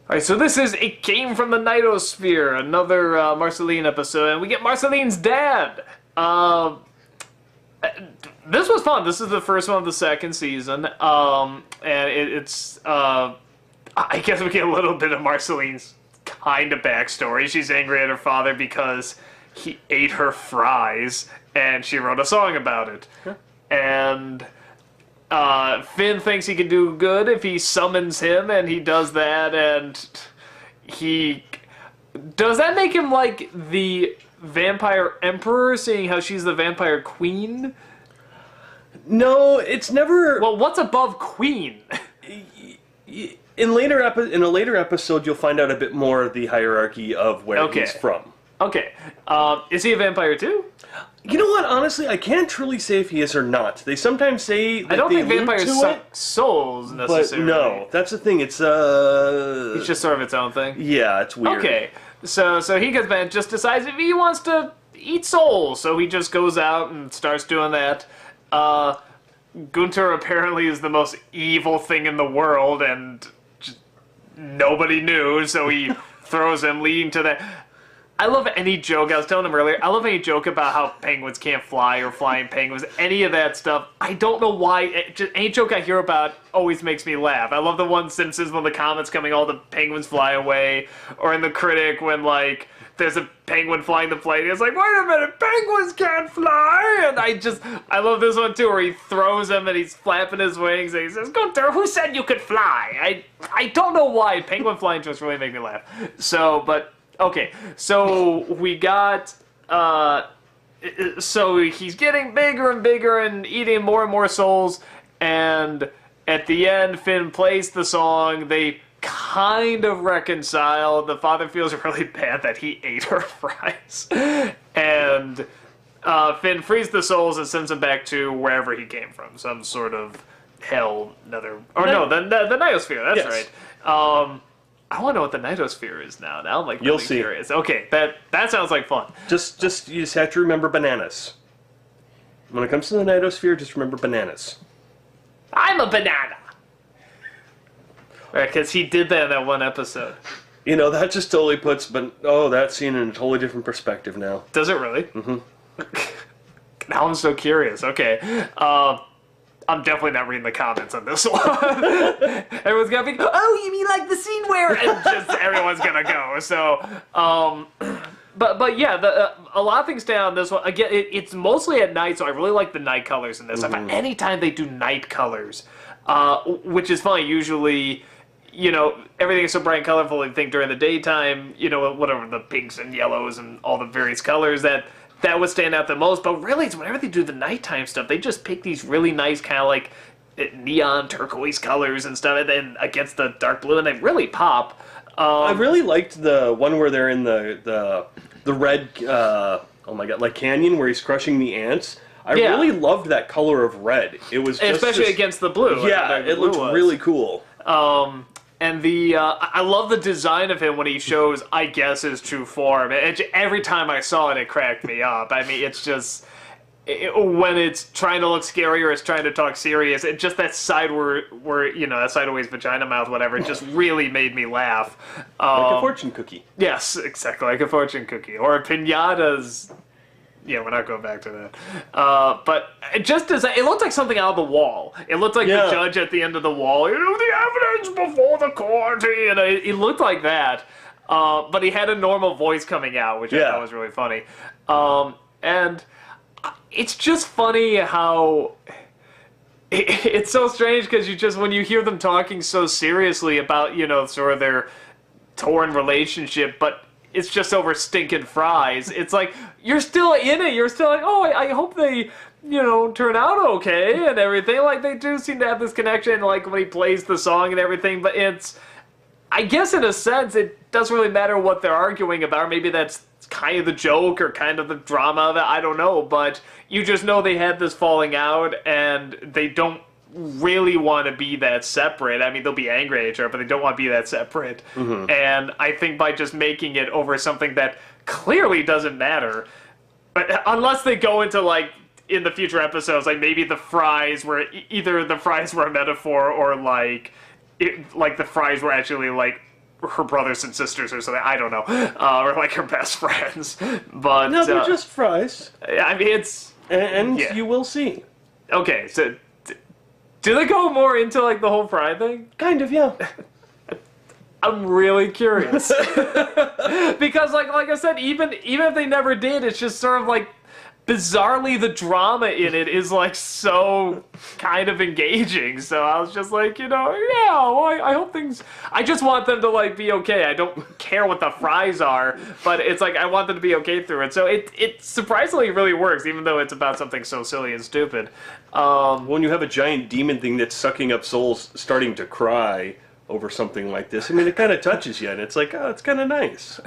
Alright, so this is It Came from the Nightosphere, another Marceline episode, and we get Marceline's dad. This was fun. This is the first one of the second season, and I guess we get a little bit of Marceline's kind of backstory. She's angry at her father because he ate her fries, and she wrote a song about it. Huh. And Finn thinks he can do good if he summons him, and he does that, and does that make him like the vampire emperor, seeing how she's the vampire queen? No, it's never... Well, what's above queen? In a later episode, you'll find out a bit more of the hierarchy of where he's from. Okay. Is he a vampire too? You know what? Honestly, I can't truly say if he is or not. They sometimes say that I don't think vampires suck souls necessarily. But no, that's the thing. It's just sort of its own thing. Yeah, it's weird. Okay, so he gets back, just decides if he wants to eat souls, so he just goes out and starts doing that. Gunter apparently is the most evil thing in the world, and just nobody knew, so he throws him, leading to that. I love any joke, I was telling him earlier, I love any joke about how penguins can't fly or flying penguins, any of that stuff. I don't know why, just any joke I hear about always makes me laugh. I love the one Simpsons when the comet's coming, all the penguins fly away, or in The Critic when, like, there's a penguin flying the plane, it's like, wait a minute, penguins can't fly! And I love this one too, where he throws him and he's flapping his wings and he says, Gunter, who said you could fly? I don't know why, penguin flying jokes really make me laugh. Okay, so we got, so he's getting bigger and bigger and eating more and more souls, and at the end, Finn plays the song, they kind of reconcile, the father feels really bad that he ate her fries, and Finn frees the souls and sends them back to wherever he came from, some sort of hell, the Nightosphere, that's yes. Right. I want to know what the Nightosphere is now. Now I'm like really curious. Okay, that sounds like fun. You just have to remember bananas. When it comes to the Nightosphere, just remember bananas. I'm a banana. Right, because he did that in that one episode. You know, that just totally puts that scene in a totally different perspective now. Does it really? Mm-hmm. Now I'm so curious. Okay. I'm definitely not reading the comments on this one. Everyone's gonna be, oh, you mean like the scene where, and just everyone's gonna go. So, but yeah, a lot of things stay on this one. Again, it's mostly at night, so I really like the night colors in this. Mm-hmm. I find anytime they do night colors, which is funny. Usually, you know, everything is so bright and colorful. You think during the daytime, you know, whatever the pinks and yellows and all the various colors that would stand out the most, but really it's whenever they do the nighttime stuff, they just pick these really nice kind of like neon turquoise colors and stuff, and then against the dark blue, and they really pop. I really liked the one where they're in the red, oh my god, like canyon where he's crushing the ants. I really loved that color of red. It was just especially against the blue. Yeah, it looked really cool. And I love the design of him when he shows, I guess, his true form. Every time I saw it, it cracked me up. I mean, it's just, when it's trying to look scary or it's trying to talk serious, it just that side where you know, that sideways vagina mouth, whatever, it just really made me laugh. Like a fortune cookie. Yes, exactly, like a fortune cookie. Or pinatas. Yeah, we're not going back to that. But it looked like something out of the wall. It looked like the judge at the end of the wall. You know, the evidence before the court. You know, it looked like that. But he had a normal voice coming out, which I thought was really funny. And it's just funny how it's so strange because when you hear them talking so seriously about, you know, sort of their torn relationship, but it's just over stinking fries. It's like, you're still in it. You're still like, oh, I hope they, you know, turn out okay and everything. Like, they do seem to have this connection, like, when he plays the song and everything. But I guess in a sense, it doesn't really matter what they're arguing about. Maybe that's kind of the joke or kind of the drama of it. I don't know. But you just know they had this falling out and they don't really want to be that separate. I mean, they'll be angry at each other, but they don't want to be that separate. Mm-hmm. And I think by just making it over something that clearly doesn't matter, but unless they go into, like, in the future episodes, like maybe the fries were either the fries were a metaphor or like the fries were actually like her brothers and sisters or something. I don't know, or like her best friends. But no, they're just fries. I mean, it's and you will see. Okay, so do they go more into like the whole fry thing? Kind of, yeah. I'm really curious because, like I said, even if they never did, it's just sort of like bizarrely the drama in it is like so kind of engaging. So I was just like, yeah, well, I hope things. I just want them to like be okay. I don't care what the fries are, but it's like I want them to be okay through it. So it surprisingly really works, even though it's about something so silly and stupid. When you have a giant demon thing that's sucking up souls, starting to cry over something like this, I mean, it kind of touches you, and it's like, oh, it's kind of nice.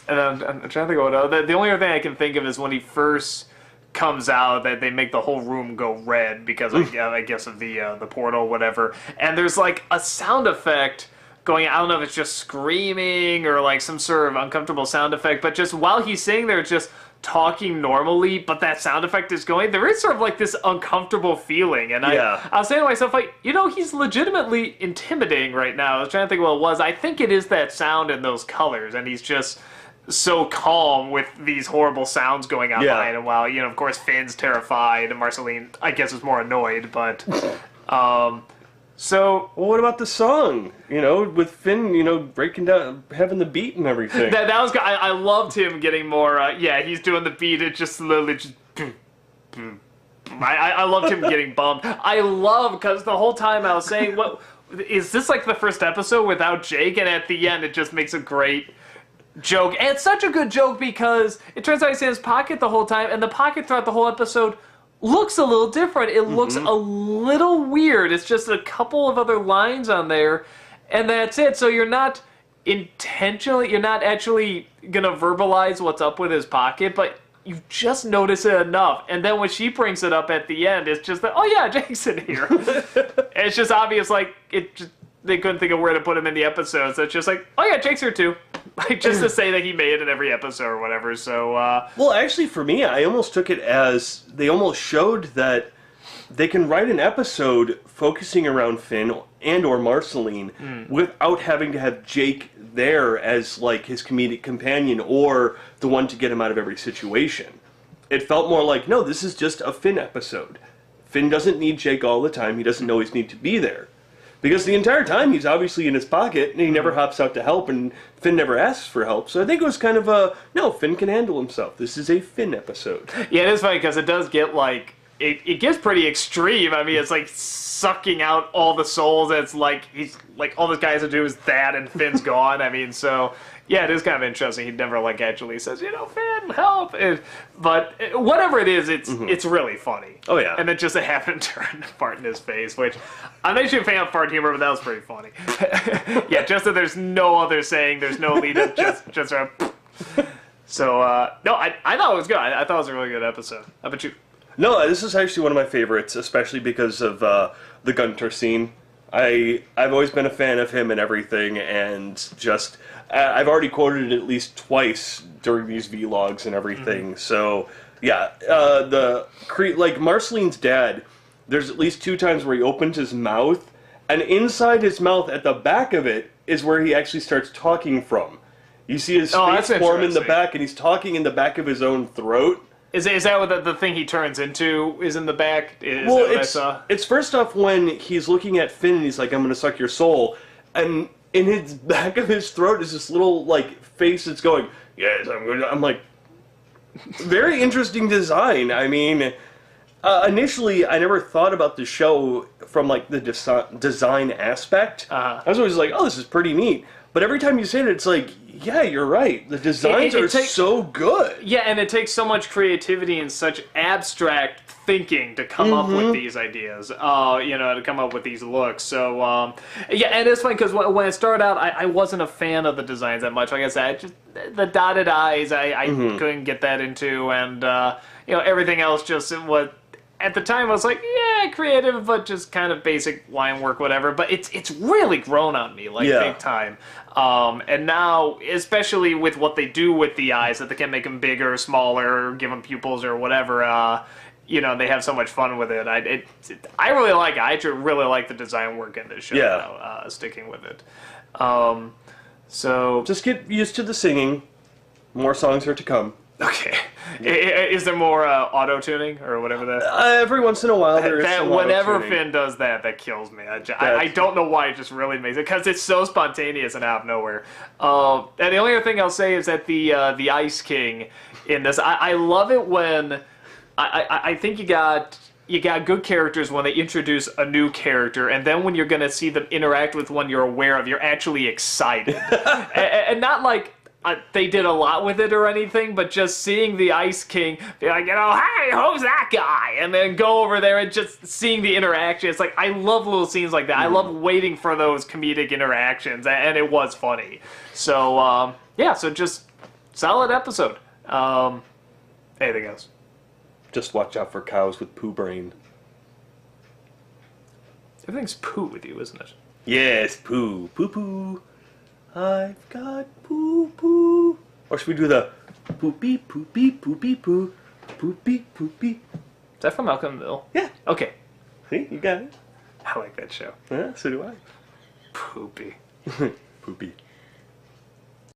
And I'm trying to think of what the only other thing I can think of is when he first comes out, that they make the whole room go red because I guess of the portal, whatever. And there's like a sound effect going. I don't know if it's just screaming or like some sort of uncomfortable sound effect, but just while he's sitting there, just talking normally, but that sound effect is going. There is sort of like this uncomfortable feeling, and I was saying to myself, like, he's legitimately intimidating right now. I was trying to think what it was. I think it is that sound and those colors, and he's just so calm with these horrible sounds going on behind him. While of course, Finn's terrified, and Marceline, I guess, is more annoyed. But so, well, what about the song? With Finn, breaking down, having the beat and everything. That was good. I loved him getting more. He's doing the beat. It just slowly just. I loved him getting bummed. I love because the whole time I was saying, what is this like the first episode without Jake? And at the end, it just makes a great joke. And it's such a good joke because it turns out he's in his pocket the whole time, and the pocket throughout the whole episode looks a little different. It looks a little weird. It's just a couple of other lines on there, and that's it. So you're not actually gonna verbalize what's up with his pocket, but you just notice it enough. And then when she brings it up at the end, it's just like, oh yeah, Jake's in here. And it's just obvious, like they couldn't think of where to put him in the episode, so it's just like, oh yeah, Jake's here too. Like, just to say that he made it in every episode or whatever, so, Well, actually, for me, I almost took it as they almost showed that they can write an episode focusing around Finn and or Marceline without having to have Jake there as, like, his comedic companion or the one to get him out of every situation. It felt more like, no, this is just a Finn episode. Finn doesn't need Jake all the time. He doesn't always need to be there. Because the entire time he's obviously in his pocket, and he never hops out to help, and Finn never asks for help. So I think it was kind of no, Finn can handle himself. This is a Finn episode. Yeah, it is funny because it does get like, it gets pretty extreme. I mean, it's like sucking out all the souls. It's like, he's like, all this guy has to do is that, and Finn's gone. I mean, so yeah, it is kind of interesting. He never like actually says, Finn, help. But whatever it is, it's really funny. Oh yeah. And then just a happen to turn fart in his face, which I'm actually a fan of fart humor, but that was pretty funny. Yeah, just that there's no other saying, there's no lead up, just a. So no, I thought it was good. I thought it was a really good episode. How about you? No, this is actually one of my favorites, especially because of the Gunter scene. I've always been a fan of him and everything, and just I've already quoted it at least twice during these vlogs and everything. So yeah, like Marceline's dad, there's at least 2 times where he opens his mouth, and inside his mouth, at the back of it, is where he actually starts talking from. You see his face form in the back, and he's talking in the back of his own throat. Is that what the thing he turns into is in the back? Is that what I saw? It's first off when he's looking at Finn and he's like, I'm going to suck your soul. And in his back of his throat is this little, like, face that's going, yes, I'm like, very interesting design. I mean, initially, I never thought about the show from, like, the design aspect. I was always like, oh, this is pretty neat. But every time you say it, it's like, yeah, you're right. The designs are so good. Yeah, and it takes so much creativity and such abstract thinking to come up with these ideas, to come up with these looks. So, yeah, and it's funny because when it started out, I wasn't a fan of the designs that much. Like I said, just the dotted eyes, I couldn't get that into, and, everything else just what. At the time, I was like, yeah, creative, but just kind of basic line work, whatever. But it's really grown on me, like, big time. And now, especially with what they do with the eyes, that they can make them bigger, smaller, give them pupils or whatever, you know, they have so much fun with it. I really like it. I actually really like the design work in this show. Yeah. Sticking with it. So just get used to the singing. More songs are to come. Okay. Is there more auto tuning or whatever that? Every once in a while there is some whenever auto-tuning. Finn does that, that kills me. I don't know why it just really makes it, because it's so spontaneous and out of nowhere. And the only other thing I'll say is that the Ice King in this, I love it when I think you got good characters when they introduce a new character, and then when you're going to see them interact with one you're aware of, you're actually excited, and not like. They did a lot with it or anything, but just seeing the Ice King be like, you know, hey, who's that guy? And then go over there and just seeing the interaction. It's like, I love little scenes like that. I love waiting for those comedic interactions, and it was funny. So, yeah, so just solid episode. Anything else? Just watch out for cows with poo brain. Everything's poo with you, isn't it? Yes, poo. Poo poo. I've got poo poo. Or should we do the poopy poopy poopy poo poopy poopy? Is that from Malcolm in the Middle? Yeah. Okay. See, you got it. I like that show. Yeah, so do I. Poopy. Poopy.